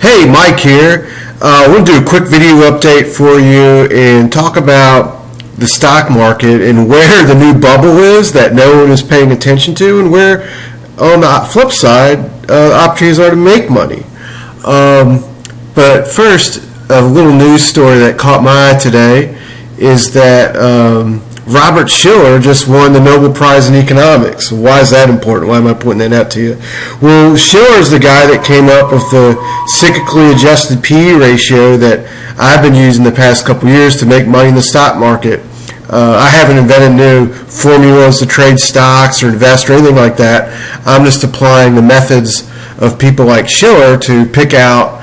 Hey, Mike here. We'll do a quick video update for you and talk about the stock market and where the new bubble is that no one is paying attention to, and where, on the flip side, opportunities are to make money. But first, a little news story that caught my eye today is that Robert Shiller just won the Nobel Prize in Economics. Why is that important? Why am I pointing that out to you? Well, Shiller is the guy that came up with the cyclically adjusted PE ratio that I've been using the past couple years to make money in the stock market. I haven't invented new formulas to trade stocks or invest or anything like that. I'm just applying the methods of people like Shiller to pick out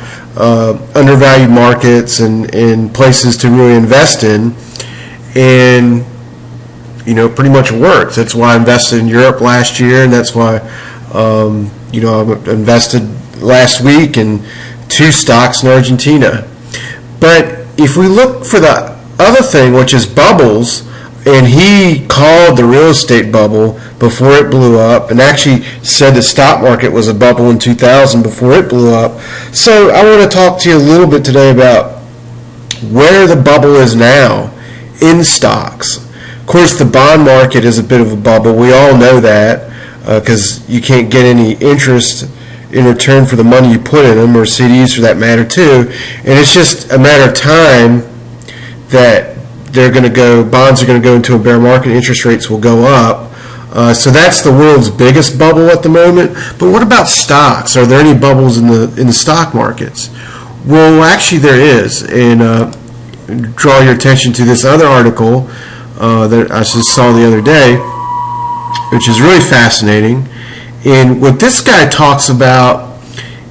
undervalued markets and places to really invest in. And pretty much works. That's why I invested in Europe last year, and that's why I invested last week in 2 stocks in Argentina. But if we look for the other thing, which is bubbles, and he called the real estate bubble before it blew up, and actually said the stock market was a bubble in 2000 before it blew up. So I want to talk to you a little bit today about where the bubble is now in stocks. Of course, the bond market is a bit of a bubble. We all know that because you can't get any interest in return for the money you put in them, or CDs for that matter too. And it's just a matter of time that bonds are going to go into a bear market, interest rates will go up. So that's the world's biggest bubble at the moment. But what about stocks? Are there any bubbles in the stock markets? Well, actually there is. And draw your attention to this other article that I just saw the other day, which is really fascinating. And what this guy talks about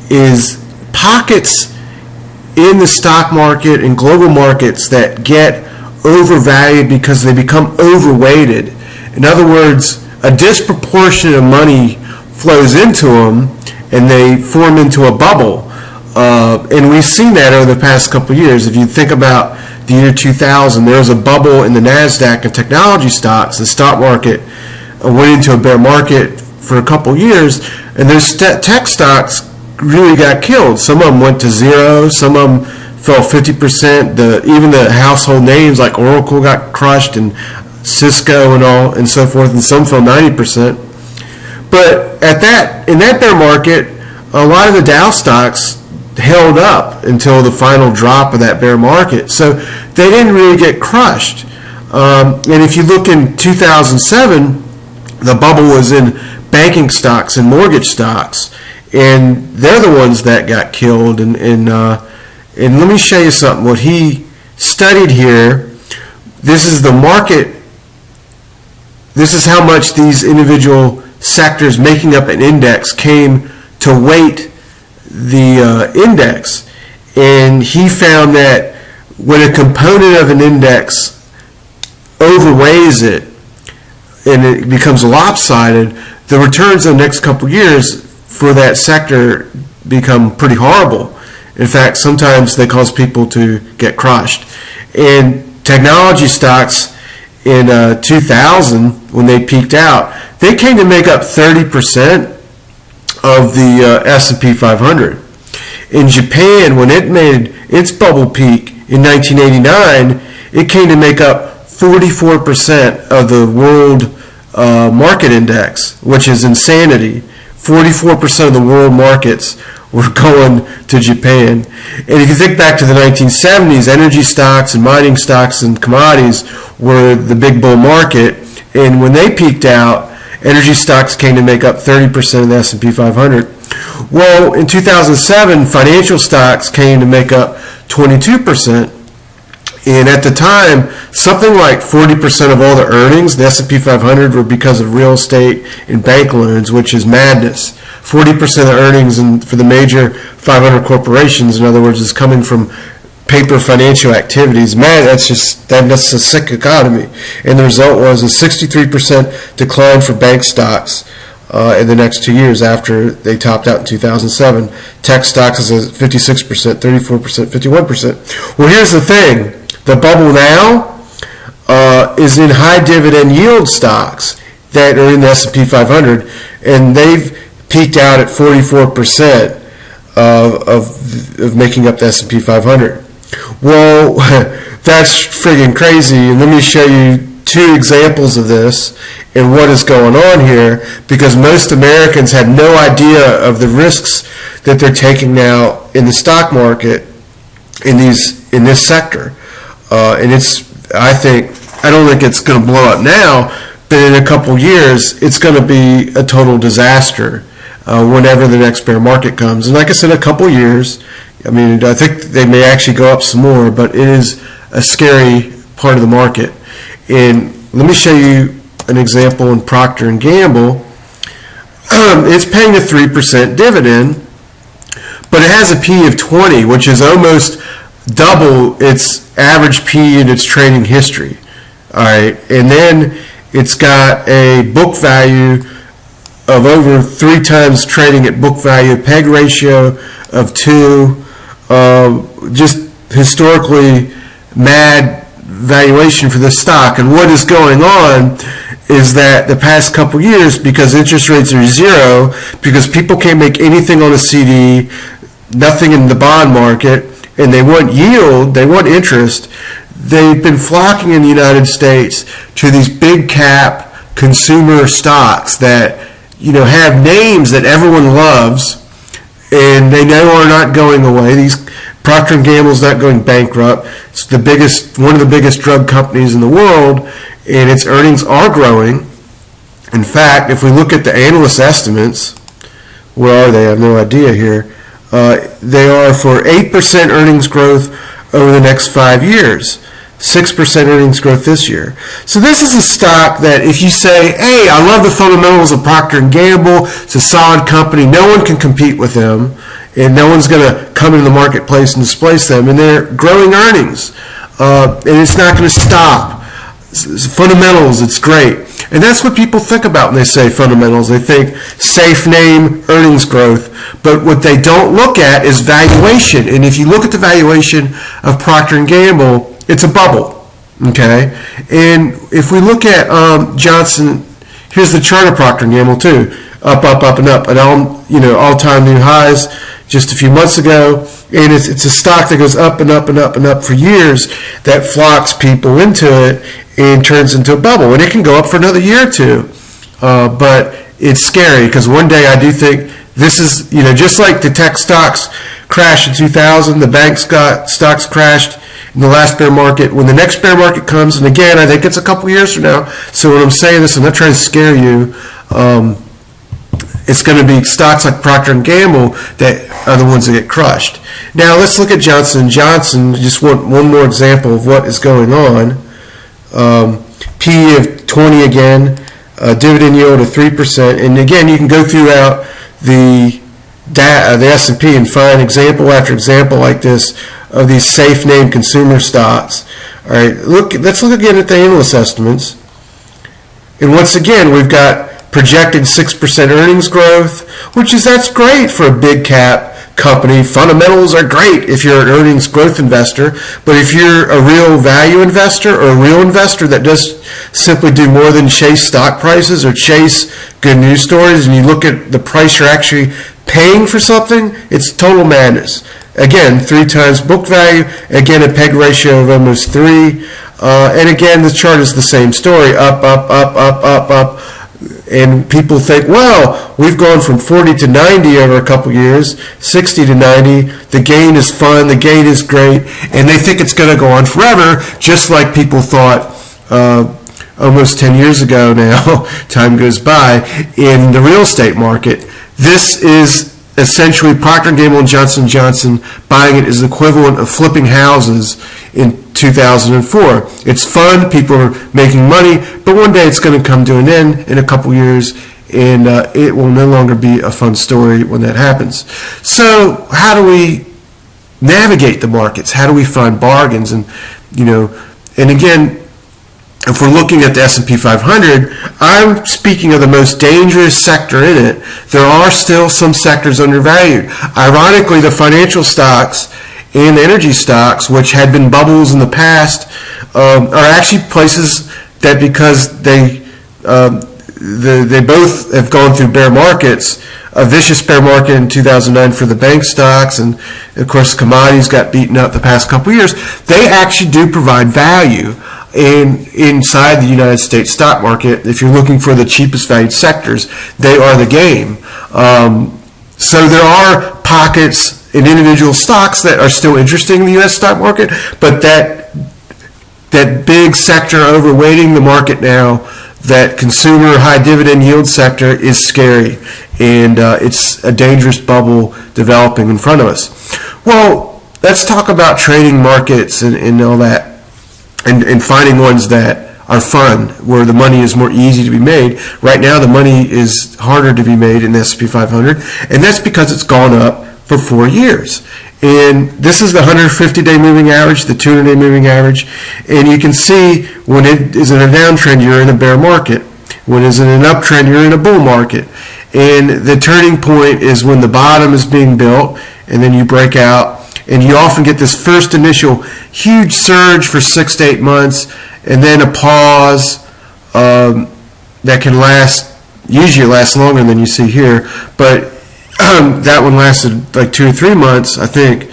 is pockets in the stock market and global markets that get overvalued because they become overweighted. In other words, a disproportionate of money flows into them and they form into a bubble. And we've seen that over the past couple of years. If you think about the year 2000, there was a bubble in the NASDAQ and technology stocks. The stock market went into a bear market for a couple of years, and those tech stocks really got killed. Some of them went to zero. Some of them fell 50%. Even the household names like Oracle got crushed, and Cisco and all and so forth, and some fell 90%. But in that bear market, a lot of the Dow stocks held up until the final drop of that bear market. So they didn't really get crushed. And if you look in 2007, the bubble was in banking stocks and mortgage stocks, and they're the ones that got killed. And let me show you something. What he studied here, this is the market. This is how much these individual sectors making up an index came to weight the index, and he found that when a component of an index overweighs it and it becomes lopsided, the returns in the next couple of years for that sector become pretty horrible. In fact, sometimes they cause people to get crushed. And technology stocks in 2000, when they peaked out, they came to make up 30% of the S&P 500. In Japan, when it made its bubble peak in 1989, it came to make up 44% of the world market index, which is insanity. 44% of the world markets were going to Japan. And if you think back to the 1970s, energy stocks and mining stocks and commodities were the big bull market, and when they peaked out, energy stocks came to make up 30% of the S&P 500. Well, in 2007, financial stocks came to make up 22%. And at the time, something like 40% of all the earnings in the S&P 500 were because of real estate and bank loans, which is madness. 40% of the earnings for the major 500 corporations, in other words, is coming from paper financial activities. Man, that's a sick economy. And the result was a 63% decline for bank stocks in the next 2 years after they topped out in 2007. Tech stocks is at 56%, 34%, 51%. Well, here's the thing. The bubble now is in high dividend yield stocks that are in the S&P 500, and they've peaked out at 44%. of making up the S&P 500. Well, that's friggin' crazy, and let me show you two examples of this and what is going on here, because most Americans have no idea of the risks that they're taking now in the stock market in this sector. And I don't think it's going to blow up now, but in a couple years, it's going to be a total disaster whenever the next bear market comes. And like I said, a couple years, I mean, I think they may actually go up some more, but it is a scary part of the market. And let me show you an example in Proctor Gamble. It's paying a 3% dividend, but it has a P of 20, which is almost double its average P in its trading history. All right, and then it's got a book value of over 3 times trading at book value, PEG ratio of 2, just historically mad valuation for this stock. And what is going on is that the past couple years, because interest rates are zero, because people can't make anything on a CD, nothing in the bond market, and they want yield, they want interest, they've been flocking in the United States to these big cap consumer stocks that, you know, have names that everyone loves, and they know are not going away. Procter & Gamble's not going bankrupt. It's one of the biggest drug companies in the world, and its earnings are growing. In fact, if we look at the analyst estimates, where are they? I have no idea here. They are for 8% earnings growth over the next 5 years, 6% earnings growth this year. So this is a stock that if you say, hey, I love the fundamentals of Procter & Gamble, it's a solid company, no one can compete with them, and no one's going to come into the marketplace and displace them, and they're growing earnings, and it's not going to stop. Fundamentals, it's great. And that's what people think about when they say fundamentals. They think safe name, earnings growth. But what they don't look at is valuation. And if you look at the valuation of Procter & Gamble, it's a bubble. Okay? And if we look at Johnson, here's the chart of Procter & Gamble too. Up, up, up, and up. And all-time new highs just a few months ago. And it's a stock that goes up and up and up and up for years that flocks people into it and turns into a bubble. And it can go up for another year or two. But it's scary because one day I do think this is, just like the tech stocks crashed in 2000, the bank stocks crashed in the last bear market. When the next bear market comes, and again, I think it's a couple years from now, so when I'm saying this, I'm not trying to scare you, it's going to be stocks like Procter & Gamble that are the ones that get crushed. Now let's look at Johnson & Johnson. Just want one more example of what is going on. P of 20 again, dividend yield of 3%, and again you can go throughout the S&P and find example after example like this of these safe name consumer stocks. All right, let's look again at the analyst estimates, and once again we've got projected 6% earnings growth, that's great for a big cap company. Fundamentals are great if you're an earnings growth investor, but if you're a real value investor or a real investor that does simply do more than chase stock prices or chase good news stories, and you look at the price you're actually paying for something, it's total madness. Again, 3 times book value, again a PEG ratio of almost 3, and again the chart is the same story, up, up, up, up, up, up. And people think, well, we've gone from 40 to 90 over a couple years, 60 to 90. The gain is fun. The gain is great. And they think it's going to go on forever, just like people thought almost 10 years ago now, time goes by, in the real estate market. This is essentially Procter & Gamble and Johnson & Johnson buying it is the equivalent of flipping houses in 2004. It's fun, people are making money, but one day it's going to come to an end in a couple years, and it will no longer be a fun story when that happens. So how do we navigate the markets? How do we find bargains? And again, if we're looking at the S&P 500, I'm speaking of the most dangerous sector in it. There are still some sectors undervalued. Ironically, the financial stocks and the energy stocks, which had been bubbles in the past, are actually places that, because they both have gone through bear markets, a vicious bear market in 2009 for the bank stocks, and of course commodities got beaten up the past couple of years. They actually do provide value inside the United States stock market. If you're looking for the cheapest valued sectors, they are the game. So there are pockets in individual stocks that are still interesting in the U.S. stock market, but that big sector overweighting the market now, that consumer high dividend yield sector, is scary, and it's a dangerous bubble developing in front of us. Well, let's talk about trading markets and all that, and finding ones that are fun, where the money is more easy to be made. Right now, the money is harder to be made in the S&P 500, and that's because it's gone up for 4 years. And this is the 150-day moving average, the 200-day moving average, and you can see when it is in a downtrend, you're in a bear market. When it's in an uptrend, you're in a bull market. And the turning point is when the bottom is being built, and then you break out, and you often get this first initial huge surge for 6 to 8 months, and then a pause that can usually lasts longer than you see here, but that one lasted like 2 or 3 months, I think.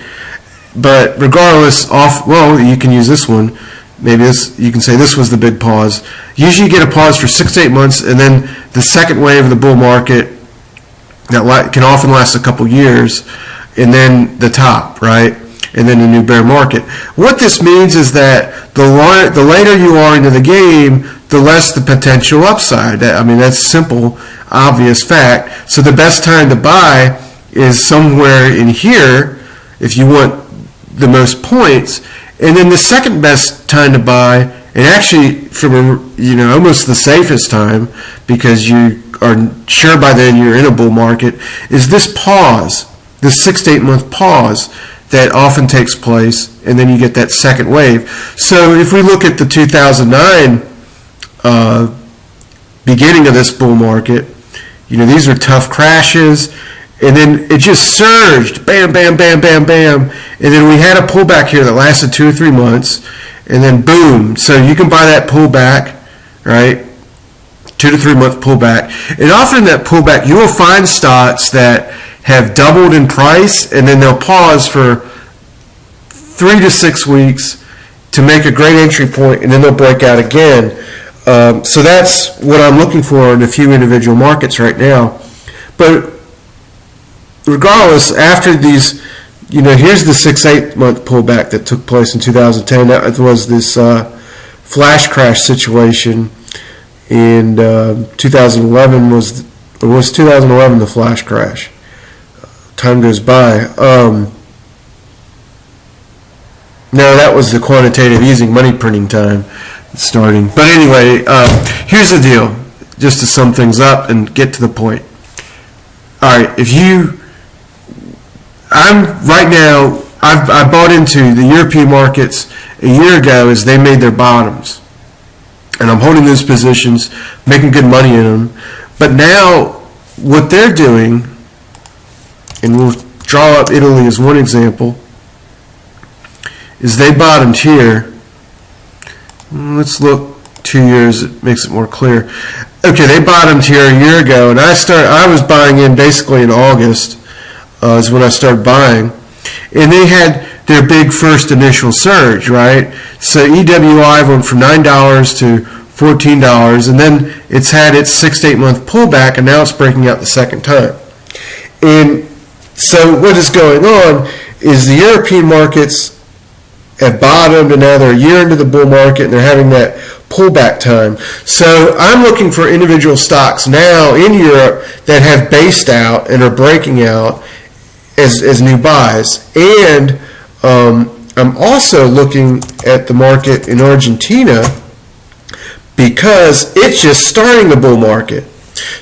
But regardless, you can use this one. Maybe you can say this was the big pause. Usually you get a pause for 6 to 8 months, and then the second wave of the bull market that can often last a couple years, and then the top, right? And then a new bear market. What this means is that the later you are into the game, the less the potential upside. That's simple, obvious fact. So the best time to buy is somewhere in here if you want the most points. And then the second best time to buy, and actually from almost the safest time, because you are sure by then you're in a bull market, is this pause, this 6 to 8 month pause that often takes place, and then you get that second wave. So if we look at the 2009 beginning of this bull market, these are tough crashes, and then it just surged, bam, bam, bam, bam, bam, and then we had a pullback here that lasted 2 or 3 months, and then boom. So you can buy that pullback, right? 2 to 3 month pullback, and often in that pullback you will find stocks that have doubled in price, and then they'll pause for 3 to 6 weeks to make a great entry point, and then they'll break out again. So that's what I'm looking for in a few individual markets right now. But regardless, after these, here's the 6-8 month pullback that took place in 2010. That was this flash crash situation in 2011. Was 2011 the flash crash? Time goes by. No, that was the quantitative easing, money printing time starting. But anyway, here's the deal, just to sum things up and get to the point. All right, I bought into the European markets a year ago as they made their bottoms, and I'm holding those positions, making good money in them. But now what they're doing, and we'll draw up Italy as one example, is they bottomed here. Let's look 2 years, it makes it more clear. Okay, they bottomed here a year ago, and I was buying in basically in August is when I started buying, and they had their big first initial surge, right? So EWI went from $9 to $14, and then it's had its 6 to 8 month pullback, and now it's breaking out the second time. And so what is going on is the European markets have bottomed, and now they're a year into the bull market, and they're having that pullback time. So I'm looking for individual stocks now in Europe that have based out and are breaking out as new buys. And I'm also looking at the market in Argentina because it's just starting the bull market.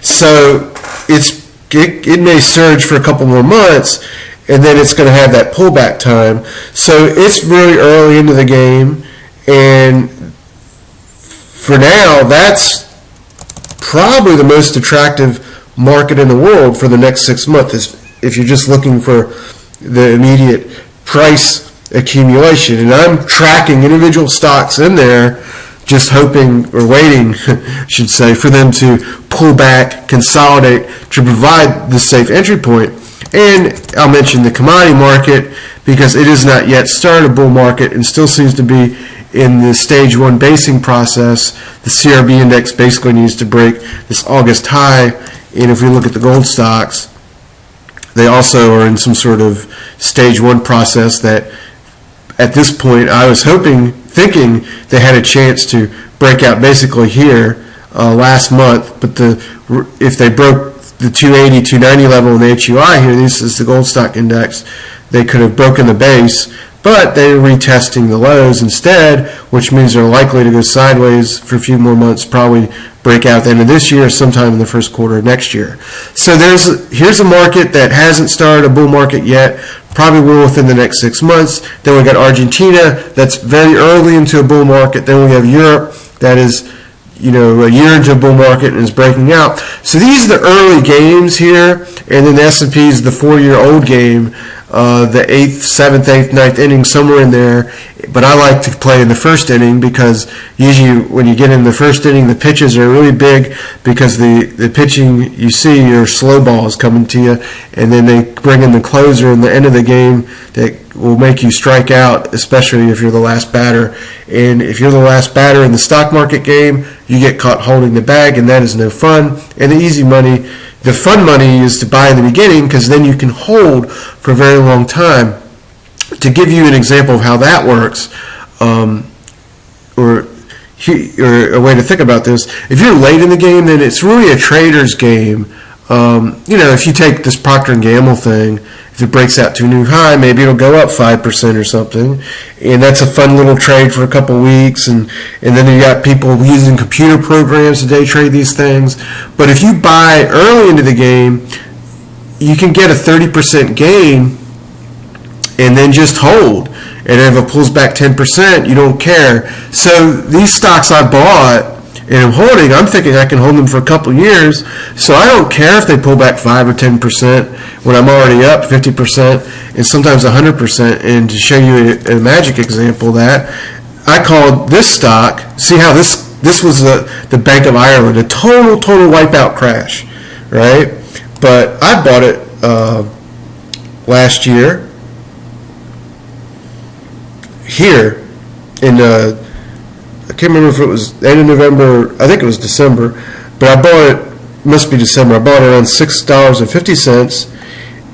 So it may surge for a couple more months, and then it's going to have that pullback time. So it's really early into the game, and for now, that's probably the most attractive market in the world for the next 6 months, if you're just looking for the immediate price accumulation. And I'm tracking individual stocks in there just hoping or waiting, should say, for them to pull back, consolidate to provide the safe entry point. And I'll mention the commodity market because it is not yet started a bull market and still seems to be in the stage 1 basing process. The CRB index basically needs to break this August high, and if we look at the gold stocks, they also are in some sort of stage 1 process that at this point I was thinking they had a chance to break out basically here last month, but if they broke the 280, 290 level in the HUI here, this is the gold stock index, they could have broken the base, but they're retesting the lows instead, which means they're likely to go sideways for a few more months, probably break out at the end of this year, sometime in the first quarter of next year. So here's a market that hasn't started a bull market yet, probably will within the next 6 months. Then we got Argentina, that's very early into a bull market. Then we have Europe, that is a year into a bull market and is breaking out. So these are the early games here, and then the S&P is the 4-year-old game, the 8th, 7th, 8th, 9th inning, somewhere in there. But I like to play in the first inning because usually when you get in the first inning, the pitches are really big because the pitching you see are slow balls coming to you, and then they bring in the closer in the end of the game that will make you strike out, especially if you're the last batter. And if you're the last batter in the stock market game, you get caught holding the bag, and that is no fun. And the easy money, the fun money, is to buy in the beginning because then you can hold for a very long time. To give you an example of how that works, or a way to think about this, if you're late in the game, then it's really a trader's game. If you take this Proctor Gamble thing, if it breaks out to a new high, maybe it'll go up 5% or something, and that's a fun little trade for a couple weeks, and then you got people using computer programs to day trade these things. But if you buy early into the game, you can get a 30% gain and then just hold. And if it pulls back 10%, you don't care. So these stocks I bought and I'm holding, I'm thinking I can hold them for a couple years, so I don't care if they pull back 5 or 10% when I'm already up 50% and sometimes 100%. And to show you a magic example of that, I called this stock, see how this was the Bank of Ireland, a total wipeout crash, right? But I bought it last year here in I can't remember if it was the end of November. I think it was December, but I bought it. Must be December. I bought it around $6.50,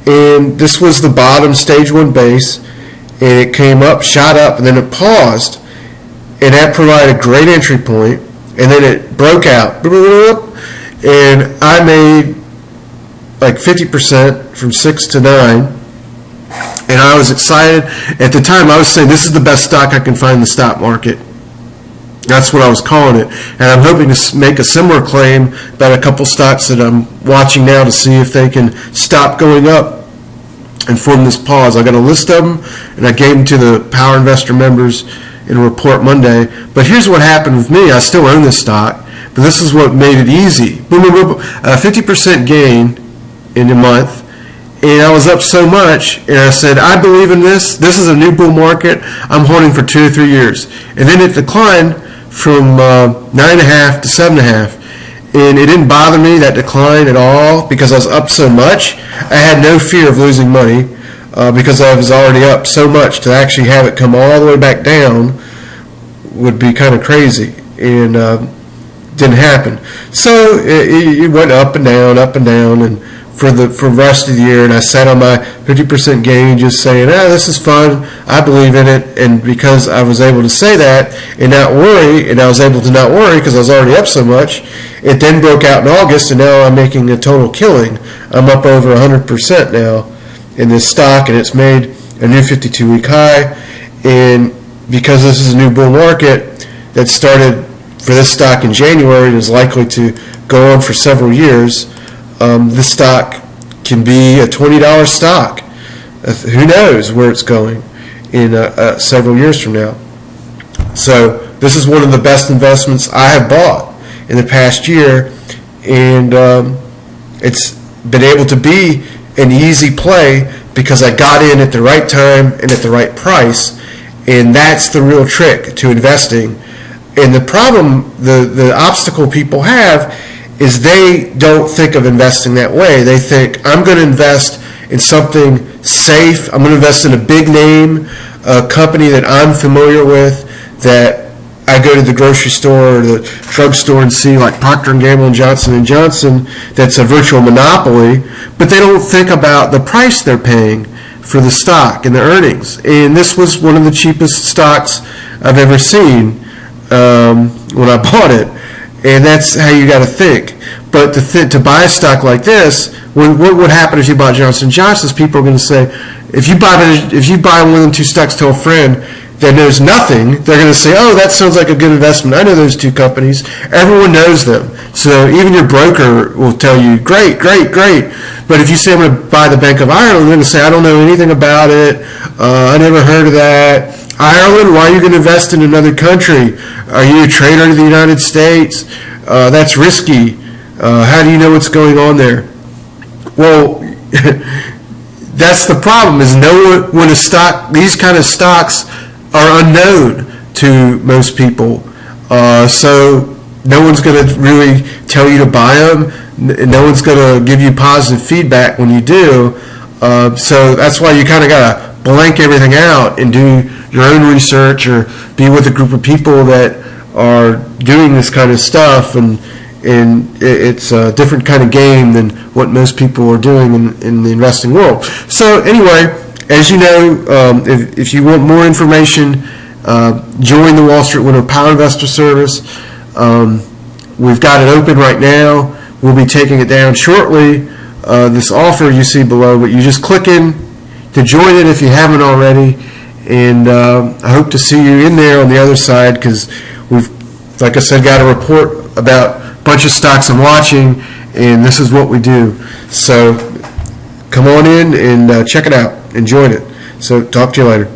and this was the bottom stage 1 base, and it came up, shot up, and then it paused, and that provided a great entry point, and then it broke out, and I made like 50% from 6 to 9, and I was excited. At the time, I was saying this is the best stock I can find in the stock market. That's what I was calling it, and I'm hoping to make a similar claim about a couple stocks that I'm watching now to see if they can stop going up and form this pause. I got a list of them, and I gave them to the Power Investor members in a report Monday. But here's what happened with me. I still own this stock, but this is what made it easy. Boom, boom, boom, 50% gain in a month, and I was up so much, and I said, I believe in this. This is a new bull market. I'm holding for 2 or 3 years. And then it declined from 9.5 to 7.5, and it didn't bother me, that decline, at all, because I was up so much. I had no fear of losing money because I was already up so much. To actually have it come all the way back down would be kind of crazy, and didn't happen. So it went up and down, and for the rest of the year, and I sat on my 50% gain just saying, this is fun, I believe in it. And because I was able to say that and not worry, and I was able to not worry because I was already up so much, it then broke out in August, and now I'm making a total killing. I'm up over 100% now in this stock, and it's made a new 52-week high. And because this is a new bull market that started for this stock in January and is likely to go on for several years, this stock can be a $20 stock. Who knows where it's going in several years from now. So this is one of the best investments I have bought in the past year, and it's been able to be an easy play because I got in at the right time and at the right price, and that's the real trick to investing. And the problem, the obstacle people have is they don't think of investing that way. They think, I'm going to invest in something safe. I'm going to invest in a big name, a company that I'm familiar with, that I go to the grocery store or the drugstore and see, like Proctor Gamble and Johnson & Johnson, that's a virtual monopoly, but they don't think about the price they're paying for the stock and the earnings. And this was one of the cheapest stocks I've ever seen when I bought it. And that's how you got to think. But to buy a stock like this, what would happen if you bought Johnson & Johnson's? People are going to say, if you buy one of them two stocks to a friend that knows nothing, they're going to say, oh, that sounds like a good investment. I know those two companies. Everyone knows them. So even your broker will tell you, great, great, great. But if you say, I'm going to buy the Bank of Ireland, they're going to say, I don't know anything about it. I never heard of that. Ireland, why are you going to invest in another country? Are you a trader to the United States? That's risky. How do you know what's going on there? Well, that's the problem, is when these kind of stocks are unknown to most people. So no one's going to really tell you to buy them. No one's going to give you positive feedback when you do. So that's why you kind of got to blank everything out and do your own research, or be with a group of people that are doing this kind of stuff, and it's a different kind of game than what most people are doing in the investing world. So anyway, as you know, if you want more information, join the Wall Street Window Power Investor Service. We've got it open right now. We'll be taking it down shortly. This offer you see below, but you just click in to join it if you haven't already. And I hope to see you in there on the other side, because we've, like I said, got a report about a bunch of stocks I'm watching, and this is what we do. So come on in and check it out and join it. So talk to you later.